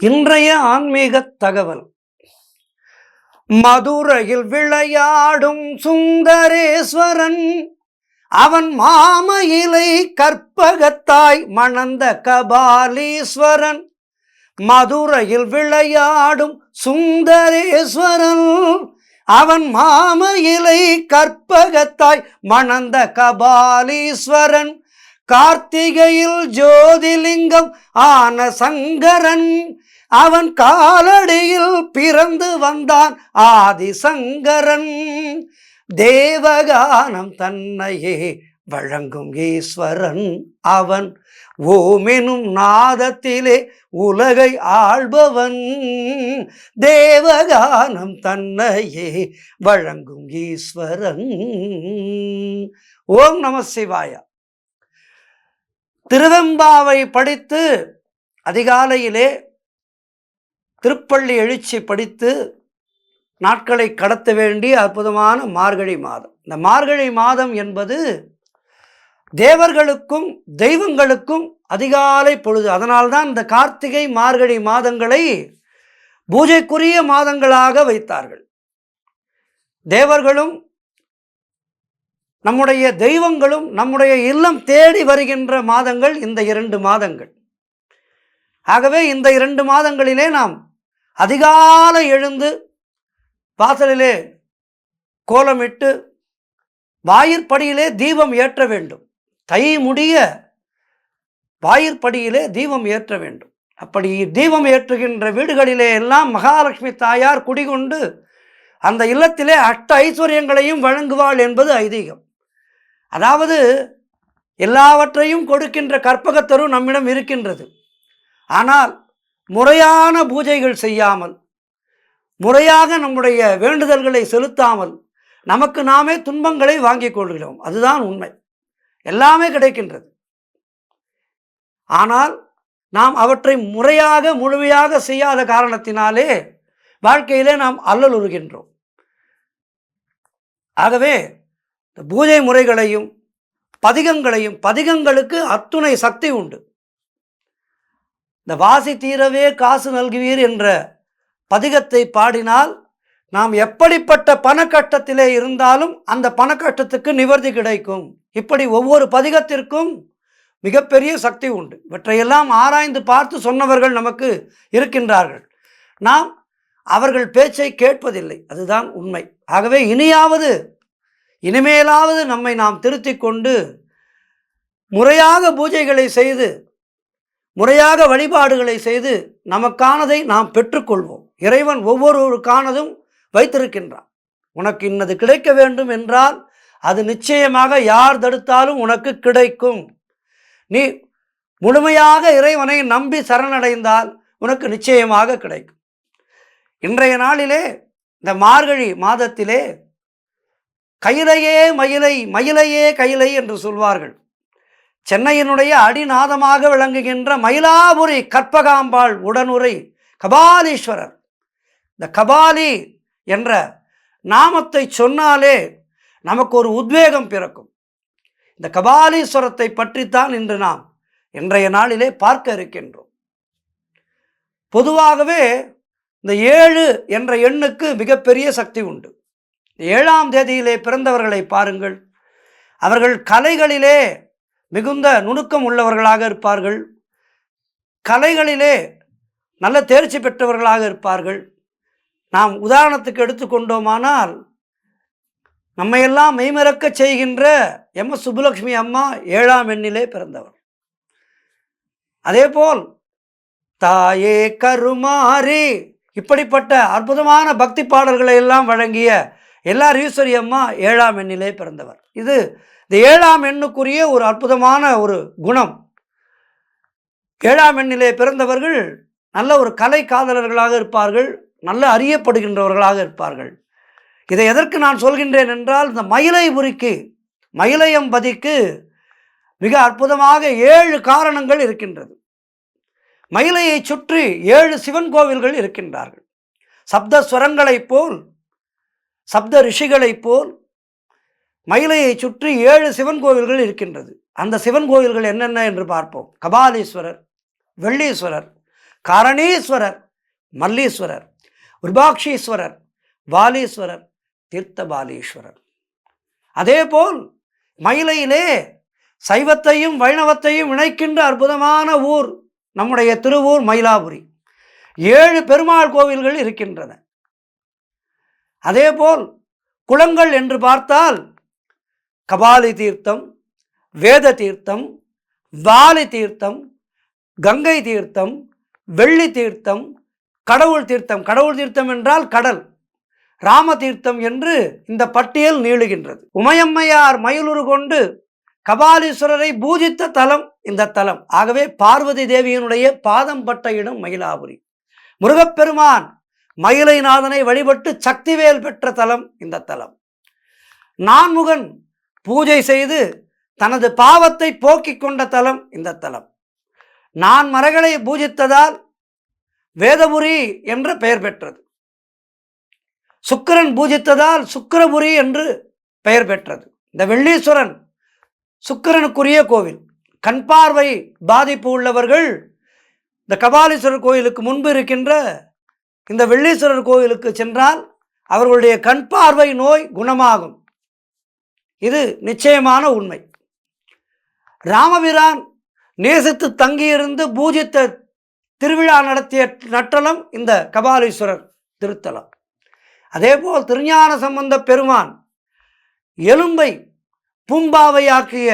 இன்றைய ஆன்மீக தகவல். மதுரையில் விளையாடும் சுந்தரேஸ்வரன், அவன் மாமயிலை கற்பகத்தாய் மணந்த கபாலீஸ்வரன். மதுரையில் விளையாடும் சுந்தரேஸ்வரன், அவன் மாமயிலை கற்பகத்தாய் மணந்த கபாலீஸ்வரன். கார்த்திகையில் ஜோதிலிங்கம் ஆன சங்கரன், அவன் காலடியில் பிறந்து வந்தான் ஆதிசங்கரன். தேவகானம் தன்னையே வழங்கும் ஈஸ்வரன், அவன் ஓமெனும் நாதத்திலே உலகை ஆள்பவன். தேவகானம் தன்னையே வழங்கும் ஈஸ்வரன். ஓம் நம சிவாய. திருவெம்பாவை படித்து அதிகாலையிலே திருப்பள்ளி எழுச்சி படித்து நாட்களை கடத்த வேண்டிய அற்புதமான மார்கழி மாதம். இந்த மார்கழி மாதம் என்பது தேவர்களுக்கும் தெய்வங்களுக்கும் அதிகாலை பொழுது. அதனால்தான் இந்த கார்த்திகை மார்கழி மாதங்களை பூஜைக்குரிய மாதங்களாக வைத்தார்கள். தேவர்களும் நம்முடைய தெய்வங்களும் நம்முடைய இல்லம் தேடி வருகின்ற மாதங்கள் இந்த 2 மாதங்கள். ஆகவே இந்த 2 மாதங்களிலே நாம் அதிகாலை எழுந்து வாசலிலே கோலமிட்டு வாயிற்படியிலே தீபம் ஏற்ற வேண்டும். தை முடிய வாயிற்படியிலே தீபம் ஏற்ற வேண்டும். அப்படி தீபம் ஏற்றுகின்ற வீடுகளிலே எல்லாம் மகாலட்சுமி தாயார் குடிகொண்டு அந்த இல்லத்திலே அஷ்ட ஐஸ்வர்யங்களையும் வழங்குவாள் என்பது ஐதீகம். அதாவது எல்லாவற்றையும் கொடுக்கின்ற கற்பகத்தரு நம்மிடம் இருக்கின்றது. ஆனால் முறையான பூஜைகள் செய்யாமல், முறையாக நம்முடைய வேண்டுதல்களை செலுத்தாமல் நமக்கு நாமே துன்பங்களை வாங்கிக் கொள்கிறோம். அதுதான் உண்மை. எல்லாமே கிடைக்கின்றது, ஆனால் நாம் அவற்றை முறையாக முழுமையாக செய்யாத காரணத்தினாலே வாழ்க்கையிலே நாம் அல்லலுறுகின்றோம். ஆகவே பூஜை முறைகளையும் பதிகங்களையும், பதிகங்களுக்கு அத்துணை சக்தி உண்டு. இந்த வாசி தீரவே காசு நல்குவீர் என்ற பதிகத்தை பாடினால் நாம் எப்படிப்பட்ட பணக்கட்டத்திலே இருந்தாலும் அந்த பணக்கட்டத்துக்கு நிவர்த்தி கிடைக்கும். இப்படி ஒவ்வொரு பதிகத்திற்கும் மிகப்பெரிய சக்தி உண்டு. இவற்றையெல்லாம் ஆராய்ந்து பார்த்து சொன்னவர்கள் நமக்கு இருக்கின்றார்கள். நாம் அவர்கள் பேச்சை கேட்பதில்லை, அதுதான் உண்மை. ஆகவே இனிமேலாவது நம்மை நாம் திருத்திக் கொண்டு முறையாக பூஜைகளை செய்து, முறையாக வழிபாடுகளை செய்து நமக்கானதை நாம் பெற்றுக்கொள்வோம். இறைவன் ஒவ்வொருவருக்கானதும் வைத்திருக்கின்றான். உனக்கு இன்னது கிடைக்க வேண்டும் என்றால் அது நிச்சயமாக யார் தடுத்தாலும் உனக்கு கிடைக்கும். நீ முழுமையாக இறைவனை நம்பி சரணடைந்தால் உனக்கு நிச்சயமாக கிடைக்கும். இன்றைய நாளிலே இந்த மார்கழி மாதத்திலே கையிலையே மயிலை, மயிலையே கையிலை என்று சொல்வார்கள். சென்னையினுடைய அடிநாதமாக விளங்குகின்ற மயிலாபுரி கற்பகாம்பாள் உடனுரை கபாலீஸ்வரர். இந்த கபாலி என்ற நாமத்தை சொன்னாலே நமக்கு ஒரு உத்வேகம் பிறக்கும். இந்த கபாலீஸ்வரத்தை பற்றித்தான் இன்று நாம் இன்றைய நாளிலே பார்க்க இருக்கின்றோம். பொதுவாகவே இந்த 7 என்ற எண்ணுக்கு மிகப்பெரிய சக்தி உண்டு. 7ஆம் தேதியிலே பிறந்தவர்களை பாருங்கள். அவர்கள் கலைகளிலே மிகுந்த நுணுக்கம் உள்ளவர்களாக இருப்பார்கள். கலைகளிலே நல்ல தேர்ச்சி பெற்றவர்களாக இருப்பார்கள். நாம் உதாரணத்துக்கு எடுத்துக்கொண்டோமானால் நம்மையெல்லாம் மெய்மறக்க செய்கின்ற எம்.எஸ். சுப்புலட்சுமி அம்மா 7ஆம் எண்ணிலே பிறந்தவர். அதேபோல் தாயே கருமாரி, இப்படிப்பட்ட அற்புதமான பக்தி பாடல்களை எல்லாம் வழங்கிய எல்லார் ஈஸ்வரி அம்மா 7ஆம் எண்ணிலே பிறந்தவர். இது இந்த 7ஆம் எண்ணுக்குரிய ஒரு அற்புதமான ஒரு குணம். 7ஆம் எண்ணிலே பிறந்தவர்கள் நல்ல ஒரு கலை காதலர்களாக இருப்பார்கள், நல்ல அறியப்படுகின்றவர்களாக இருப்பார்கள். இதை எதற்கு நான் சொல்கின்றேன் என்றால், இந்த மயிலைபுரிக்கு, மயிலையம்பதிக்கு மிக அற்புதமாக 7 காரணங்கள் இருக்கின்றது. மயிலையை சுற்றி 7 சிவன் கோவில்கள் இருக்கின்றார்கள். சப்த ஸ்வரங்களைப் போல், சப்த ரிஷிகளைப் போல் மயிலையை சுற்றி 7 சிவன் கோவில்கள் இருக்கின்றது. அந்த சிவன் கோவில்கள் என்னென்ன என்று பார்ப்போம். கபாலீஸ்வரர், வெள்ளீஸ்வரர், காரணீஸ்வரர், மல்லீஸ்வரர், விருபாக்ஷீஸ்வரர், பாலீஸ்வரர், தீர்த்தபாலீஸ்வரர். அதேபோல் மயிலையிலே சைவத்தையும் வைணவத்தையும் இணைக்கின்ற அற்புதமான ஊர் நம்முடைய திருவூர் மயிலாபுரி. 7 பெருமாள் கோவில்கள் இருக்கின்றன. அதேபோல் குளங்கள் என்று பார்த்தால் கபாலி தீர்த்தம், வேத தீர்த்தம், வாலி தீர்த்தம், கங்கை தீர்த்தம், வெள்ளி தீர்த்தம், கடவுள் தீர்த்தம். கடவுள் தீர்த்தம் என்றால் கடல், ராம தீர்த்தம் என்று இந்த பட்டியல் நீளுகின்றது. உமையம்மையார் மயிலுரு கொண்டு கபாலீஸ்வரரை பூஜித்த தலம் இந்த தலம். ஆகவே பார்வதி தேவியினுடைய பாதம் பட்ட இடம் மயிலாபுரி. முருகப்பெருமான் மயிலைநாதனை வழிபட்டு சக்திவேல் பெற்ற தலம் இந்த தலம். நான்முகன் பூஜை செய்து தனது பாவத்தை போக்கிக் கொண்ட தலம் இந்த தலம். நான் மரங்களை பூஜித்ததால் வேதபுரி என்ற பெயர் பெற்றது. சுக்கிரன் பூஜித்ததால் சுக்கிரபுரி என்று பெயர் பெற்றது. இந்த வெள்ளீஸ்வரன் சுக்கிரனுக்குரிய கோவில். கண் பார்வை பாதிப்பு உள்ளவர்கள் இந்த கபாலீஸ்வரர் கோயிலுக்கு முன்பு இருக்கின்ற இந்த வெள்ளீஸ்வரர் கோயிலுக்கு சென்றால் அவர்களுடைய கண் பார்வை நோய் குணமாகும். இது நிச்சயமான உண்மை. ராமபிரான் நேசித்து தங்கியிருந்து பூஜித்த திருவிழா நடத்திய நற்றலம் இந்த கபாலீஸ்வரர் திருத்தலம். அதேபோல் திருஞான சம்பந்த பெருமான் எலும்பை பூம்பாவையாக்கிய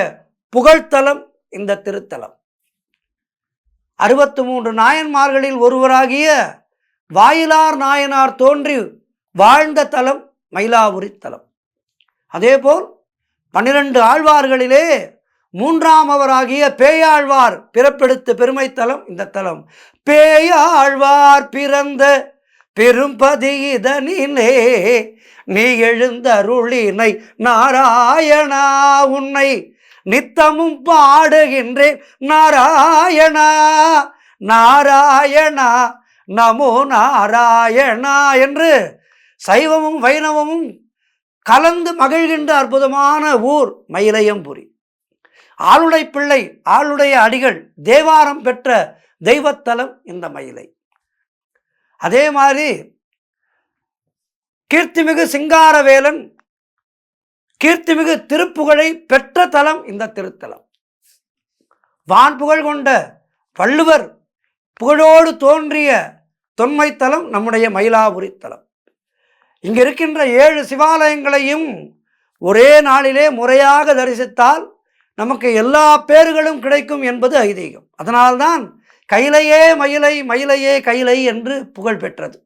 புகழ்த்தலம் இந்த திருத்தலம். 63 நாயன்மார்களில் ஒருவராகிய வாயிலார் நாயனார் தோன்றி வாழ்ந்த தலம் மயிலாபுரி தலம். அதேபோல் 12 ஆழ்வார்களிலே 3ஆமவராகிய பேயாழ்வார் பிறப்பெடுத்த பெருமை தலம் இந்த தலம். பேயாழ்வார் பிறந்த பெரும்பதி இதனிலே நீ எழுந்தருளினை நாராயணா உன்னை நித்தமும் பாடுகின்றேன் நாராயணா நாராயணா நமோ நாராயணா என்று சைவமும் வைணவமும் கலந்து மகிழ்கின்ற அற்புதமான ஊர் மயிலையம்புரி. ஆளுடை பிள்ளை ஆளுடைய அடிகள் தேவாரம் பெற்ற தெய்வத்தலம் இந்த மயிலை. அதே மாதிரி கீர்த்திமிகு சிங்காரவேலன் கீர்த்திமிகு திருப்புகழை பெற்ற தலம் இந்த திருத்தலம். வான்புகழ் கொண்ட வள்ளுவர் புகழோடு தோன்றிய தொன்மை தலம் நம்முடைய மயிலாபுரி தலம். இங்கு இருக்கின்ற 7 சிவாலயங்களையும் ஒரே நாளிலே முறையாக தரிசித்தால் நமக்கு எல்லா பேறுகளும் கிடைக்கும் என்பது ஐதீகம். அதனால்தான் கைலையே மயிலை, மயிலையே கைலை என்று புகழ் பெற்றது.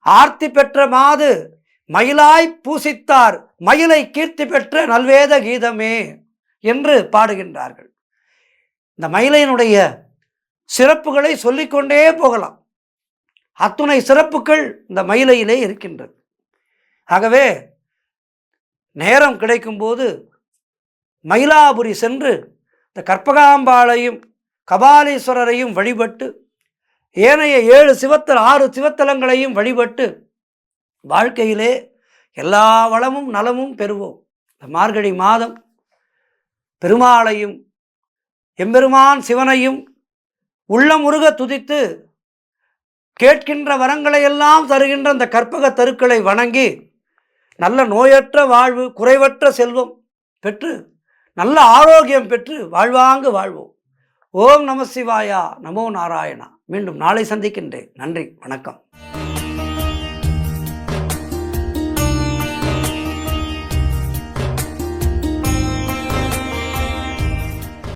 ஆர்த்தி பெற்ற மாது மயிலாய் பூசித்தார் மயிலை கீர்த்தி பெற்ற நல்வேத கீதமே என்று பாடுகின்றார்கள். இந்த மயிலையினுடைய சிறப்புகளை சொல்லிக்கொண்டே போகலாம். அத்துணை சிறப்புகள் இந்த மயிலையிலே இருக்கின்றது. ஆகவே நேரம் கிடைக்கும்போது மயிலாபுரி சென்று இந்த கற்பகாம்பாளையும் கபாலீஸ்வரரையும் வழிபட்டு ஏனைய 6 சிவத்தலங்களையும் வழிபட்டு வாழ்க்கையிலே எல்லா வளமும் நலமும் பெறுவோம். இந்த மார்கழி மாதம் பெருமாளையும் எம்பெருமான் சிவனையும் உள்ளமுருக துதித்து கேட்கின்ற வரங்களையெல்லாம் தருகின்ற அந்த கற்பக தருக்களை வணங்கி நல்ல நோயற்ற வாழ்வு, குறைவற்ற செல்வம் பெற்று நல்ல ஆரோக்கியம் பெற்று வாழ்வாங்கு வாழ்வோம். ஓம் நம சிவாயா, நமோ நாராயணா. மீண்டும் நாளை சந்திக்கின்றேன். நன்றி, வணக்கம்.